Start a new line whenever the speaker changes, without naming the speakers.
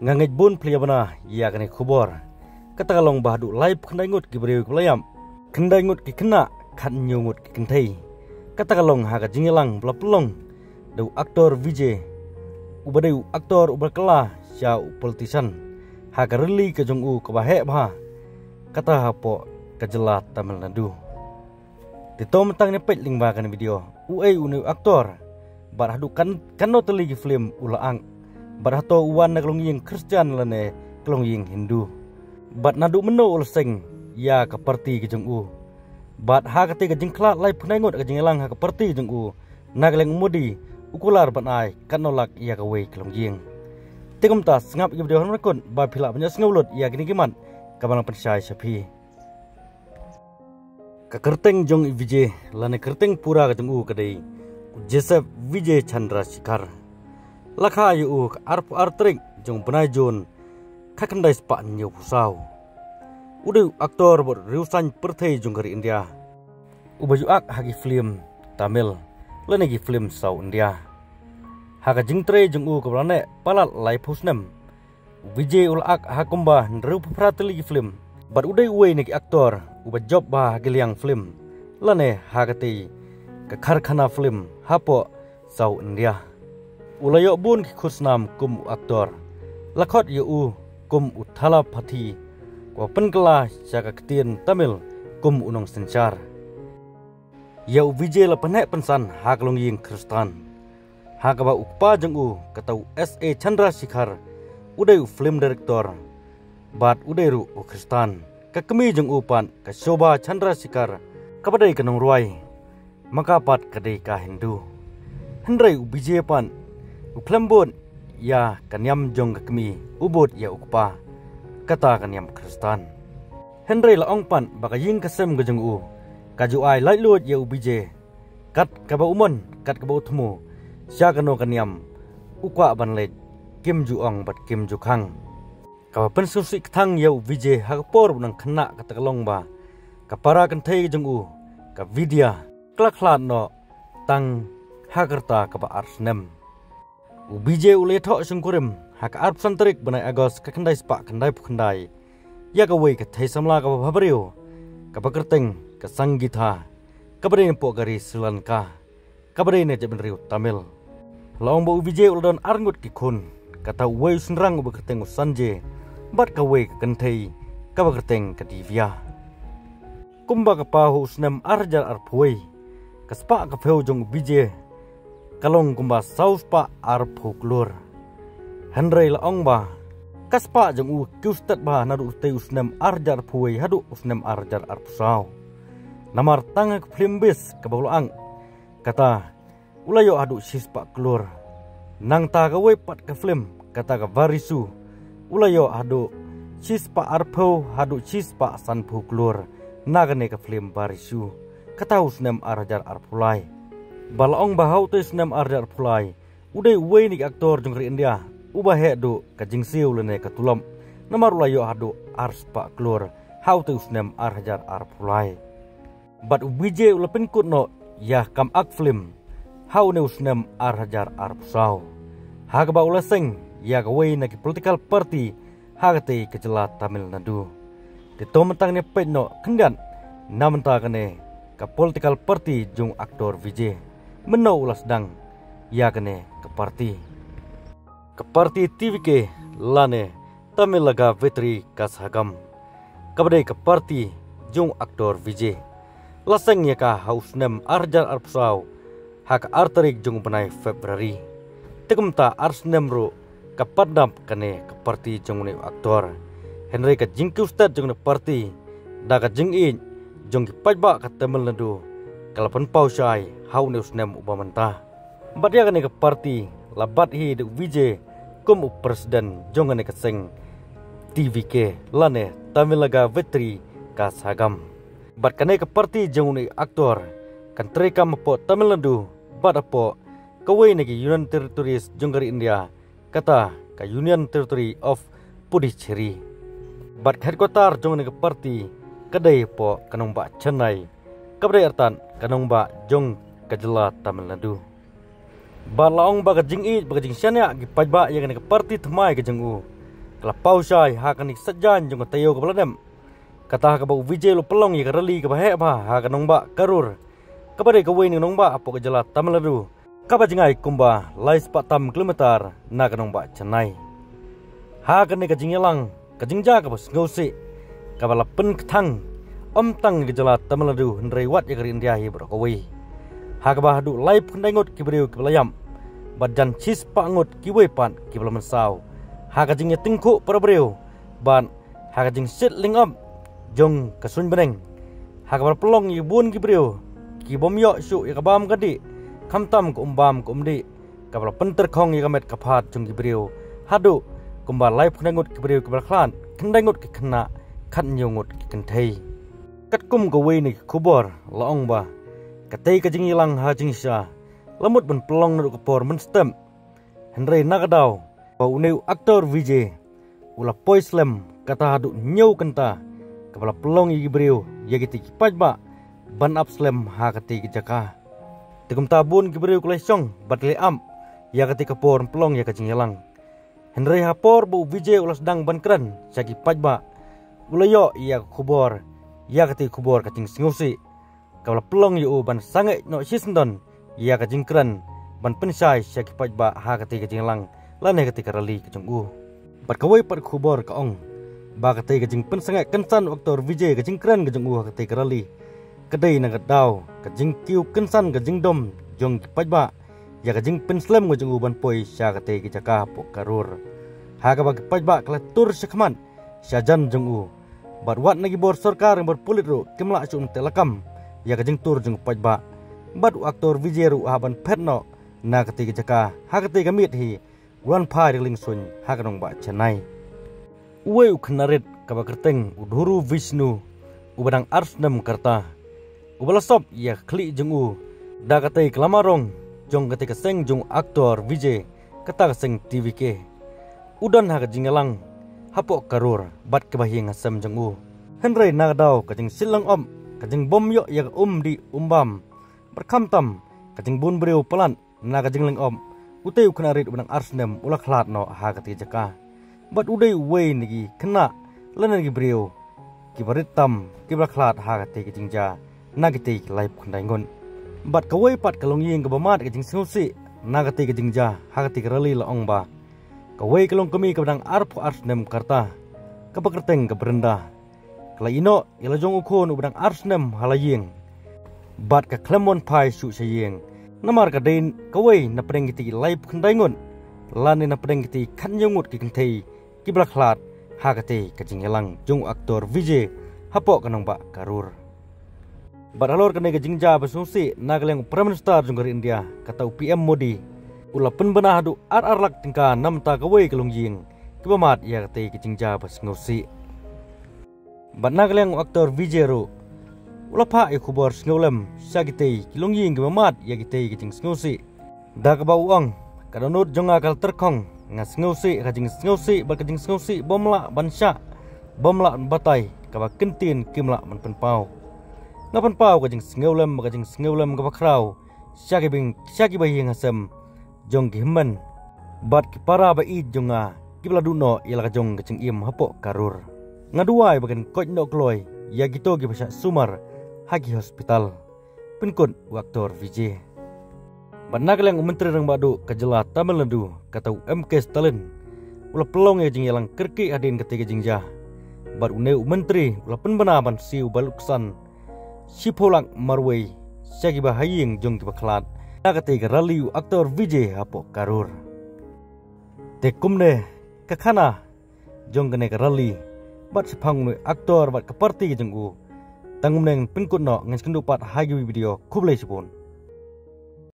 ngangit bun pliyabana ya kane khubor katagalong bahdu live khandai ngut gibreu kulayam khandai ngut ki kena khan nyungut ki kenthai katagalong haga jingelang blapulong dau aktor Vijay ubadeu aktor uberkala sya politician haga reli ke jongu ke bahe bha kata hapo kejela Tamil Nadu ditom tang nepet lingba kan video uai unu aktor bar hadu kan no teli ki film ulaang bar hato uwan na klongying Kristian lane klongying Hindu bat nadu meno ulseng ya ka parti ki jongu bat ha ka te ka jingkla lai phunai ngot ka jingelang ha ka parti jongu nagleng mudi ukular banai kanolak ya ka wei klongying tegum ta sngap ki video han kon ba phila banya sngulut ya gini kiman kabalang pensai sapi ka kerteng jong Vijay lane kerteng pura ka jongu kadai Joseph Vijay Chandra Shekhar lakha yu arp artrik jong benai jon kakandai spa nyu pusau udu aktor bor riusan perthei jong dari India ubaju ak hagi film Tamil lane gi film sau India haga jingtre jong u kablane palat lai pusnem Vijay ul ak hakumba nru prateli gi film bat udai uwe ni aktor uba job ba hagi liang film lane hagati ka karkhana film hapo sau India ulayo bun ki khusnam kum aktor lakhot yu kum uthala phathi ko penkala jaga ketien Tamil kum unong sencar ya Vijay la panek pensan haklong ying Kristan hakaba ukpa jengu katau SA Chandra Shekhar udai film director bat udai ru Kristan kakemi jeng upan ka Shobha Chandra Shekhar kabadai kanong ruai maka pat kadai ka Hindu hendrai Vijay pan uklambon ya kanyam jong kakmi ubot ya ukpa kata kanyam Kristan hendrai la ongpan baka ying kasem gajeng u kaju ai lai lot ya Vijay kat kaba umon kat kaba utmu sya kano kanyam ukwa banlet kim ju ong bat kim ju khang kaba pensusi thang ya Vijay hakpor nang khna katakalong ba kapara kan thei jeng u ka vidya klaklat no tang hakarta kaba arsnem Vijay uletho sungkurim hak arp santrik banai agos ka khandai spa khandai pukhandai ya ka wei ka thai samla ka bhabrio ka pakerteng ka sanggitha ka bare po gari Sri Lanka ka bare ne jeben riu Tamil long bo Vijay uldon arngut ki khun kata wei sunrang bu kerteng sanje bat ka wei ka kanthai ka pakerteng ka divya kumba ka pahu snem arjar arpui ka spa ka pheu jong Vijay kalong kumba saus pa arpu klur hendrai la ongba kaspa jeng u kustat ba nadu te usnem arjar puai hadu usnem arjar arpusau namar tang ke flimbis ke baulang kata ulayo hadu sispa klur nang ta ka we pat ke film kata ka varisu ulayo hadu sispa arpu hadu sispa sanpu klur nagane ke film varisu kata usnem arjar arpulai balong bahau tes nem arjar pulai udai wei ni aktor jong India ubah hedu ka jingsiu lene ka tulam namar layo hadu arspa klur hau tes nem arjar arpulai but Vijay ulapin kutno ya kam ak film hau ne usnem arjar arpusau hagba ulaseng ya ka wei na ki political party hagate kejela Tamil Nadu ditomentang ne pedno kendan namenta kane ka political party jong aktor Vijay meno ulas dang ya kene ke parti TVK lane Tamil laga vetri kashagam kabade ke parti jung aktor Vijay laseng ya ka hausnem arjar arpsau hak arterik jung benai Februari tegumta arsnem ro kapadam kene ke parti jung ne aktor Henry ka jingku ustad jung ne parti daga jing in jung ki pajba ka Tamil Nadu kalapan pausai hau ne usnem ubamanta bat ya kane ke parti labat hi de Vijay kum presiden jongane ke seng TVK lane Tamil laga vetri kasagam bat kane ke parti jongune aktor kan trekam po Tamil Nadu bat apo kawai ne ki Union Territories jonggari India kata ka Union Territory of Puducherry bat headquarter jongane ke parti kadai po kanong ba Chennai kabrai artan kanong ba jong kajela Tamil Nadu balaong baga jing i baga jing syanya gi pajba yang ne parti thmai ke jengu Kelapau syai hakanik sejan jong tayo ke peladem. Kata ka bau Vijay lo pelong ya kerali ke bahek bah hakan nongba karur. Kepada ke wei nongba apo ke jelat Tamilnadu. Kapa jengai kumba lai sepak tam kilometer na ke nongba Chennai. Hakan ni ke jingyelang ke jingja ke bos ngausi. Kapa lapen ketang om tang ke jelat Tamilnadu hendrai wat ya keri India hi berokawai. Hakabah du lai pendengot ki beriu ki belayam. Badan cis pangut ki wei pan ki belaman sau. Hakajingnya tingku para beriu. Ban hakajing sit lingam jong kasun beneng. Hakabar pelong yi bun ki beriu. Ki bom yok syuk ya kabam kadi. Kamtam ko umbam ko umdi. Kabala penter kong ya kamet kapat jong ki beriu. Hadu kumba lai pendengot ki beriu ki berklan. Kendengot ki kena kat nyungut ki kentai. Kat kum ko wei ni kubor laong ba. Katai kajing ilang hajing sya. Lemut ben pelong nuruk kepor men stem. Henry nakadau. Bau neu aktor Vijay. Ula poislem kata hadu nyau kenta. Kepala pelong igi beriu. Ya giti kipaj ba. Ban upslem ha kati kijaka. Tegum tabun ki beriu kulai syong. Batli am. Ya kati kepor pelong ya kajing ilang. Henry hapor bau Vijay ula sedang ban keren. Syaki paj ba. Ula yo iya kubor. Ya kati kubor kacing singusi. Kepala pelong yu ban sangai no sisendon. Ya kajing keren. Ban pensai syaki paj ba ha kati kajing ilang. Lanai ketika rali kejong Bat kawai pat kubor kaong. Ba ketika kejing pensangai kensan aktor Vijay kejing keren kejong ketika rali. Kedai nagat dau. Kejing kiu kensan kejing dom. Jong kipat ba. Ya kejing penslem kejong ban poi sya ketika jaka pok karur. Haka ba kipat ba kelatur syakman. Syajan jong Bat wat nagi bor sarkar yang berpulit ru. Kimla syuk telakam. Ya kejing tur jong kipat ba. Bat aktor Vijay ru haban petno. Na ketika jaka. Ha ketika mit hi. Ulan pai ling sun hakanong ba Chennai. Uwe uknarit kaba kerteng udhuru Vishnu ubadang arsnam karta. Ubalasop ya kli jeng da katai kelamarong jong ketika seng jong aktor Vijay kata seng TV ke. Udan ha kajingalang hapok karur bat kebahyang asam jeng Henry nagadau kajing silang om kajing bom yo ya di umbam berkamtam kajing bun beriu pelan na kajing ling om. Utai uknarit ubadang arsnem ula klat no ha kati jaka. Bat udai wei nigi kena lana nigi beriu. Kibarit tam kibla klat ha kati kejingja na kiti lai kundaingon. Bat kawai pat kalong ying kebamat kejing sinusi na kati kejingja ha kati kerali laong ba. Kawai kalong kami kebadang arpo arsnem karta. Kebakerteng keberenda. Kala ino ila jong ukon ubadang arsnem halaying. Bat ke klemon pai syuk saying. Namar kadain kawai na pedeng kiti lai kundaingon. Lani na pedeng kiti kan nyungut ki kentai. Kibla klat ha kati kajing elang jong aktor Vijay hapok kanong ba karur. Bat halor kanai kajing ja basungsi nagaleng Prime Minister jong dari India kata PM Modi. Ula penbenah hadu ar-arlak tingka namta kawai kalong ying. Kibamat ya kati kajing ja basungsi. Bat nagaleng aktor Vijay ru. Ula pa ikubor snolem sagitei kilong ying kibamat ya gitei kajing sngosi. Da kabau ang kadonut jong akal terkong nga sngosi kajing sngosi bal kajing sngosi bomla bansya bomla batai kaba kentin kimla man penpau. Nga penpau kajing snolem kaba kraw syagi baying asem jong kihimen bat kipara ba id jonga kibla duno ila kajong kajing im hapok karur. Nga duai bagan koj no kloy ya gitu gibasya sumar Hagi Hospital. Pinkun aktor Vijay. Banagaleng menteri rang badu kajela Tamilnadu kata MK Stalin. Ula pelong ya jing yalang kerki adin ketika jingja. Bar uneu menteri ula penbenaban siu baluksan. Sipolang marway syagi bahaying jong kibaklat. Na ketika raliu aktor Vijay hapo karur. Tekumne kakana jong kene rali. Bat sepang aktor bat keparti jengku. Tanggung neng penkut no ngan sekendupat hagi video kublai sipun.